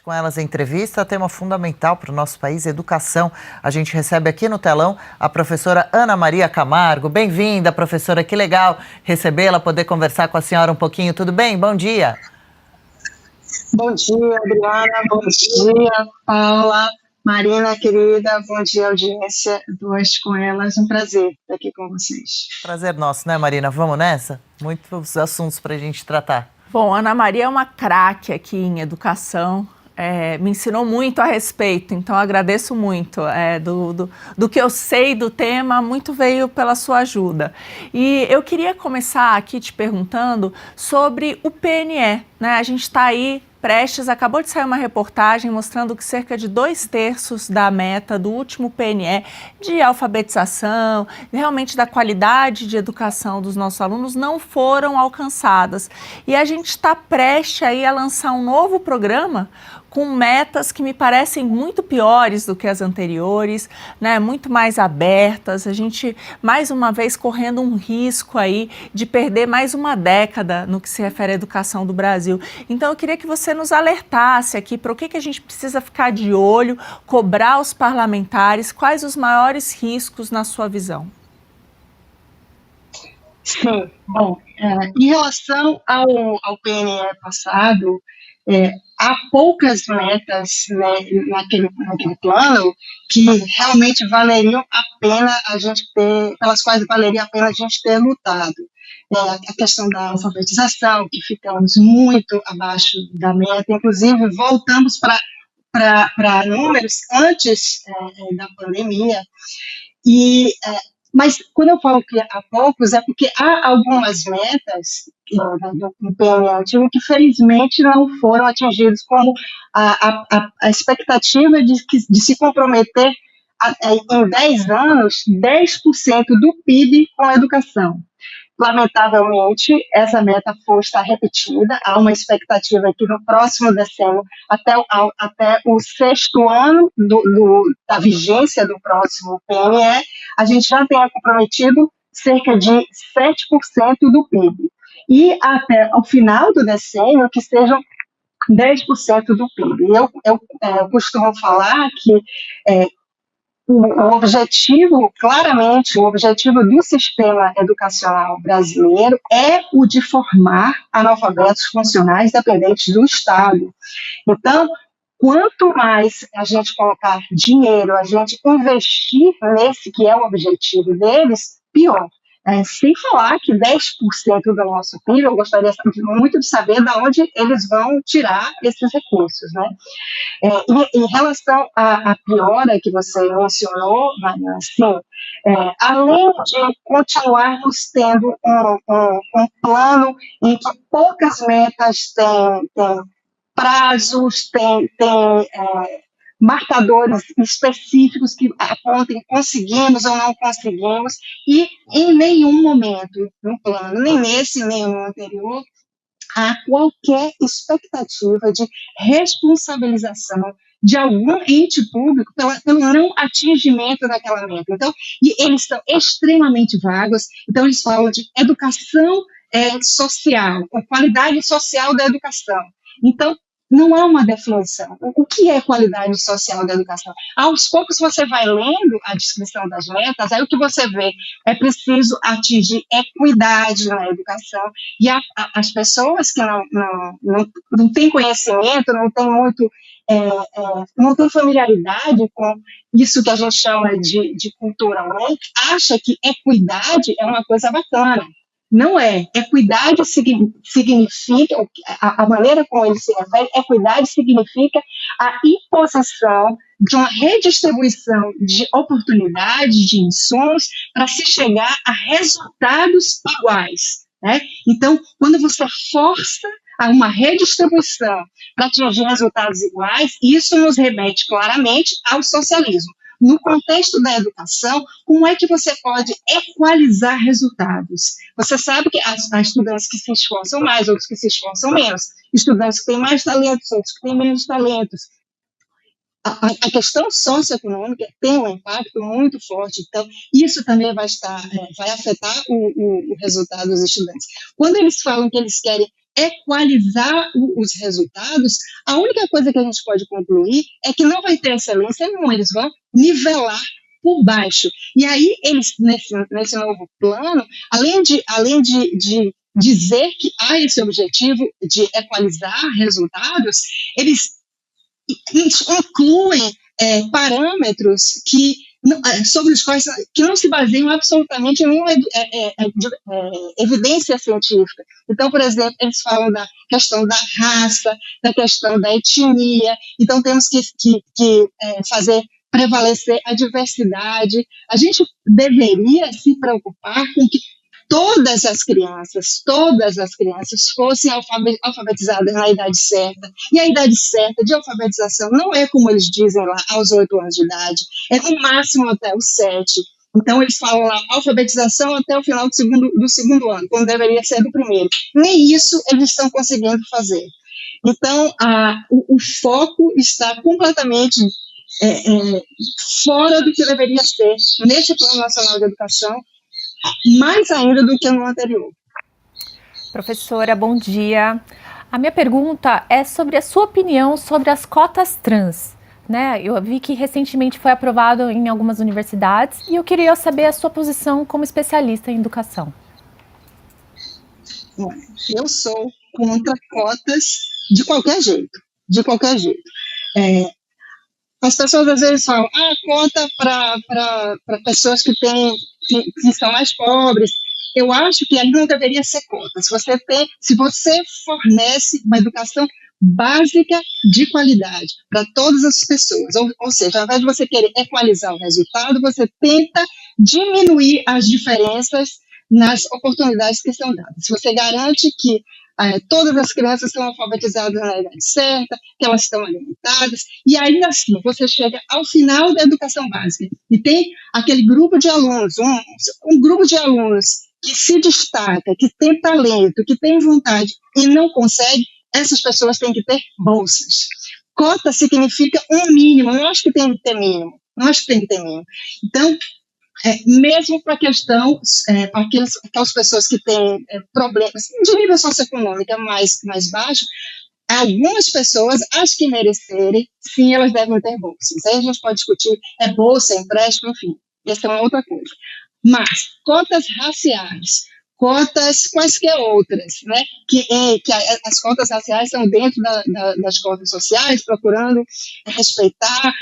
Com elas, a entrevista, tema fundamental para o nosso país, educação. A gente recebe aqui no telão a professora Ana Maria Camargo. Bem-vinda, professora, que legal recebê-la, poder conversar com a senhora um pouquinho. Tudo bem? Bom dia. Bom dia, Adriana. Bom dia, Paula. Marina, querida, bom dia, audiência do Hoje com Elas. Um prazer estar aqui com vocês. Prazer nosso, né, Marina? Vamos nessa? Muitos assuntos para a gente tratar. Bom, Ana Maria é uma craque aqui em educação, me ensinou muito a respeito, então agradeço muito. Do que eu sei do tema, muito veio pela sua ajuda. E eu queria começar aqui te perguntando sobre o PNE, né? A gente está aí prestes, acabou de sair uma reportagem mostrando que cerca de 2/3 da meta do último PNE de alfabetização, realmente da qualidade de educação dos nossos alunos, não foram alcançadas. E a gente está prestes aí a lançar um novo programa com metas que me parecem muito piores do que as anteriores, né? Muito mais abertas, a gente mais uma vez correndo um risco aí de perder mais uma década no que se refere à educação do Brasil. Então eu queria que você nos alertasse aqui para o que a gente precisa ficar de olho, cobrar os parlamentares, quais os maiores riscos na sua visão? Sim, bom, em relação ao PNE passado, há poucas metas, né, naquele plano que realmente valeriam a pena a gente ter, pelas quais valeria a pena a gente ter lutado. A questão da alfabetização, que ficamos muito abaixo da meta, inclusive voltamos para números antes da pandemia, mas quando eu falo que há poucos, é porque há algumas metas do PNE antigo que felizmente não foram atingidas, como a expectativa de se comprometer em 10 anos 10% do PIB com a educação. Lamentavelmente, essa meta está repetida. Há uma expectativa que no próximo decênio, até o 6º ano da vigência do próximo PNE, a gente já tenha comprometido cerca de 7% do PIB. E até o final do decênio, que sejam 10% do PIB. Eu costumo falar que o objetivo, claramente, o objetivo do sistema educacional brasileiro é o de formar analfabetos funcionais dependentes do Estado. Então, quanto mais a gente colocar dinheiro, a gente investir nesse que é o objetivo deles, pior. Sem falar que 10% do nosso PIB, eu gostaria muito de saber de onde eles vão tirar esses recursos, né? Em relação à piora que você mencionou, Mariana, sim, além de continuarmos tendo um plano em que poucas metas têm prazos, têm marcadores específicos que apontem conseguimos ou não conseguimos, e em nenhum momento no plano, nem nesse, nem no anterior, há qualquer expectativa de responsabilização de algum ente público pelo não atingimento daquela meta. Então, e eles são extremamente vagos, então eles falam de educação social, a qualidade social da educação. Então, não há uma definição. O que é qualidade social da educação? Aos poucos você vai lendo a descrição das metas, aí o que você vê é preciso atingir equidade na educação, e as pessoas que não têm conhecimento, não têm muito, não têm familiaridade com isso que a gente chama de cultura woke, acha que equidade é uma coisa bacana. Não é. Equidade significa, a maneira como ele se refere, equidade significa a imposição de uma redistribuição de oportunidades, de insumos, para se chegar a resultados iguais, né? Então, quando você força a uma redistribuição para atingir resultados iguais, isso nos remete claramente ao socialismo. No contexto da educação, como é que você pode equalizar resultados? Você sabe que há estudantes que se esforçam mais, outros que se esforçam menos, estudantes que têm mais talentos, outros que têm menos talentos. A questão socioeconômica tem um impacto muito forte, então isso também vai afetar o resultado dos estudantes. Quando eles falam que eles querem equalizar os resultados, a única coisa que a gente pode concluir é que não vai ter excelência nenhuma, eles vão nivelar por baixo. E aí, eles, nesse novo plano, além de dizer que há esse objetivo de equalizar resultados, eles incluem parâmetros sobre os quais que não se baseiam absolutamente em nenhuma evidência científica. Então, por exemplo, eles falam da questão da raça, da questão da etnia, então temos que fazer prevalecer a diversidade. A gente deveria se preocupar com que todas as crianças fossem alfabetizadas na idade certa. E a idade certa de alfabetização não é como eles dizem lá, aos 8 anos de idade, é no máximo até os 7. Então, eles falam lá, alfabetização até o final do segundo ano, quando deveria ser do primeiro. Nem isso eles estão conseguindo fazer. Então, o foco está completamente fora do que deveria ser neste Plano Nacional de Educação, mais ainda do que no anterior. Professora, bom dia. A minha pergunta é sobre a sua opinião sobre as cotas trans. Né? Eu vi que recentemente foi aprovado em algumas universidades e eu queria saber a sua posição como especialista em educação. Eu sou contra cotas de qualquer jeito, as pessoas às vezes falam, cota para pessoas que são mais pobres. Eu acho que ali não deveria ser cota. Se você fornece uma educação básica de qualidade para todas as pessoas, ou seja, ao invés de você querer equalizar o resultado, você tenta diminuir as diferenças nas oportunidades que são dadas. Se você garante que todas as crianças são alfabetizadas na idade certa, que elas estão alimentadas, e ainda assim você chega ao final da educação básica e tem aquele grupo de alunos, um grupo de alunos que se destaca, que tem talento, que tem vontade e não consegue, essas pessoas têm que ter bolsas. Cota significa um mínimo, não acho que tem que ter mínimo, Então, mesmo para a questão, para aquelas pessoas que têm problemas de nível socioeconômico mais baixo, algumas pessoas, as que merecerem, sim, elas devem ter bolsas. Aí a gente pode discutir, bolsa, empréstimo, enfim, essa é uma outra coisa. Mas cotas raciais, cotas quaisquer outras, né? Que as cotas raciais são dentro das cotas sociais, procurando respeitar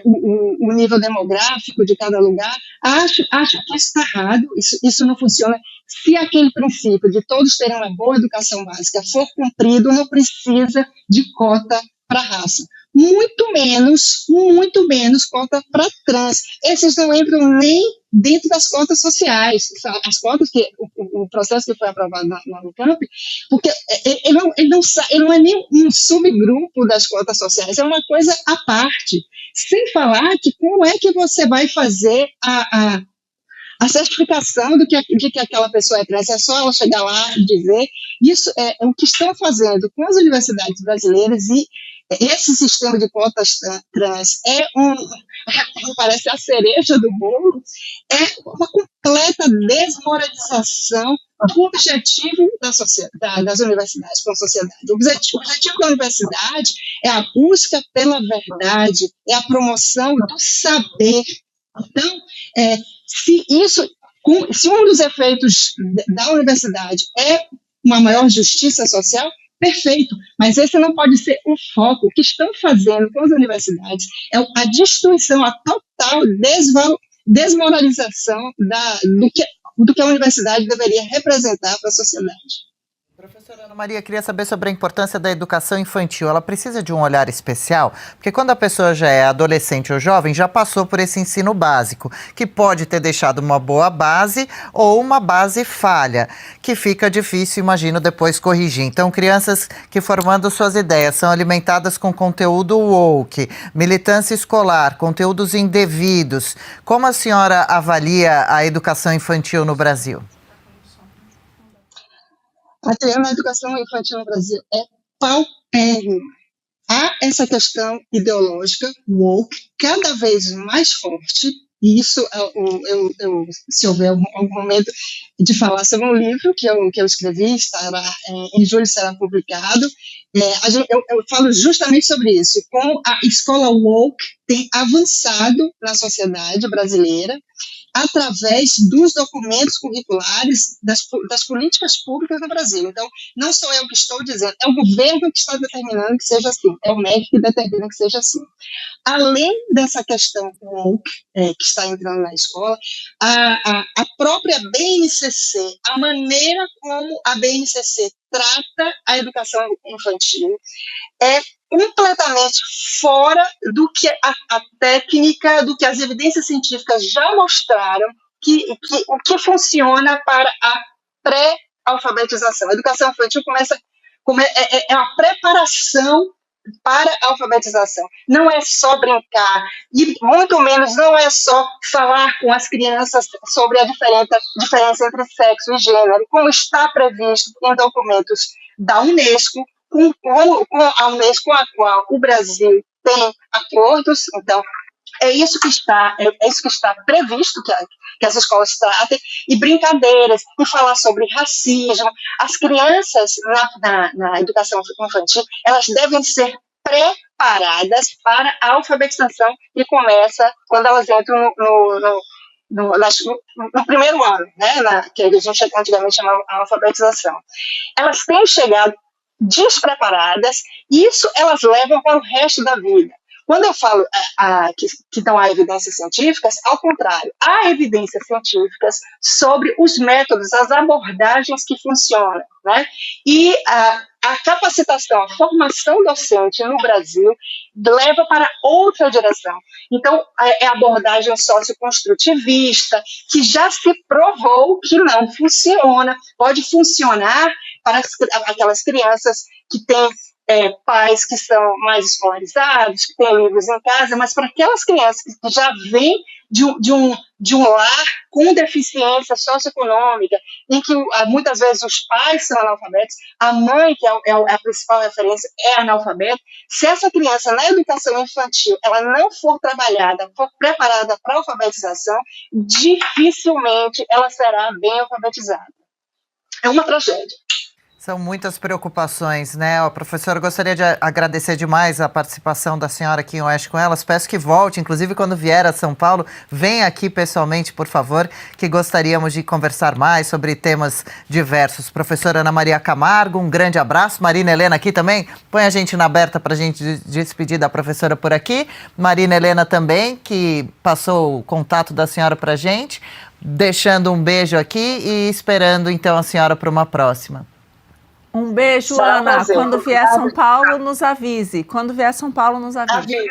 o nível demográfico de cada lugar. Acho que isso está errado, isso não funciona. Se aquele princípio de todos terem uma boa educação básica for cumprido, não precisa de cota para raça. Muito menos cota para trans. Esses não entram nem dentro das cotas sociais. As cotas que o processo que foi aprovado na Unicamp, porque ele não é nem um subgrupo das cotas sociais, é uma coisa à parte. Sem falar que como é que você vai fazer a certificação de que aquela pessoa é trans, é só ela chegar lá e dizer. Isso é o que estão fazendo com as universidades brasileiras, e esse sistema de cotas trans parece a cereja do bolo, é uma completa desmoralização do objetivo das universidades para a sociedade. O objetivo da universidade é a busca pela verdade, é a promoção do saber. Então, se um dos efeitos da universidade é uma maior justiça social, perfeito, mas esse não pode ser o foco. O que estão fazendo com as universidades é a destruição, a total desmoralização do que a universidade deveria representar para a sociedade. Professora Ana Maria, queria saber sobre a importância da educação infantil. Ela precisa de um olhar especial? Porque quando a pessoa já é adolescente ou jovem, já passou por esse ensino básico, que pode ter deixado uma boa base ou uma base falha, que fica difícil, imagino, depois corrigir. Então, crianças que, formando suas ideias, são alimentadas com conteúdo woke, militância escolar, conteúdos indevidos. Como a senhora avalia a educação infantil no Brasil? A educação infantil no Brasil é paupérrima. Há essa questão ideológica, woke, cada vez mais forte, E isso, se houver algum momento de falar sobre um livro que eu escrevi, em julho será publicado, eu falo justamente sobre isso, como a escola woke tem avançado na sociedade brasileira através dos documentos curriculares das políticas públicas no Brasil. Então, não sou eu que estou dizendo, é o governo que está determinando que seja assim, é o MEC que determina que seja assim. Além dessa questão woke, que está entrando na escola, a própria BNCC, a maneira como a BNCC trata a educação infantil é completamente fora do que a técnica, do que as evidências científicas já mostraram o que funciona para a pré-alfabetização. A educação infantil é a preparação para a alfabetização. Não é só brincar, e muito menos não é só falar com as crianças sobre a diferença entre sexo e gênero, como está previsto em documentos da Unesco, com a Unesco, com a qual o Brasil tem acordos. Então, é isso que está previsto que as escolas tratem, e brincadeiras, e falar sobre racismo. As crianças na educação infantil, elas devem ser preparadas para a alfabetização, que começa quando elas entram no primeiro ano, né, que a gente antigamente chamava alfabetização. Elas têm chegado despreparadas, e isso elas levam para o resto da vida. Quando eu falo que não há evidências científicas, ao contrário, há evidências científicas sobre os métodos, as abordagens que funcionam, né? E a capacitação, a formação docente no Brasil leva para outra direção. Então, é a abordagem socioconstrutivista, que já se provou que não funciona, pode funcionar para aquelas crianças que têm pais que são mais escolarizados, que têm livros em casa, mas para aquelas crianças que já vêm de um lar com deficiência socioeconômica, em que muitas vezes os pais são analfabetos, a mãe, que é a principal referência, é analfabeta. Se essa criança, na educação infantil, ela não for trabalhada, for preparada para a alfabetização, dificilmente ela será bem alfabetizada. É uma tragédia. São muitas preocupações, né? Professora, eu gostaria de agradecer demais a participação da senhora aqui em Oeste com Elas. Peço que volte, inclusive quando vier a São Paulo, venha aqui pessoalmente, por favor, que gostaríamos de conversar mais sobre temas diversos. Professora Ana Maria Camargo, um grande abraço. Marina Helena aqui também, põe a gente na aberta para a gente despedir da professora por aqui. Marina Helena também, que passou o contato da senhora para a gente, deixando um beijo aqui e esperando então a senhora para uma próxima. Um beijo, Ana. Quando vier São Paulo, nos avise. Quando vier São Paulo, nos avise.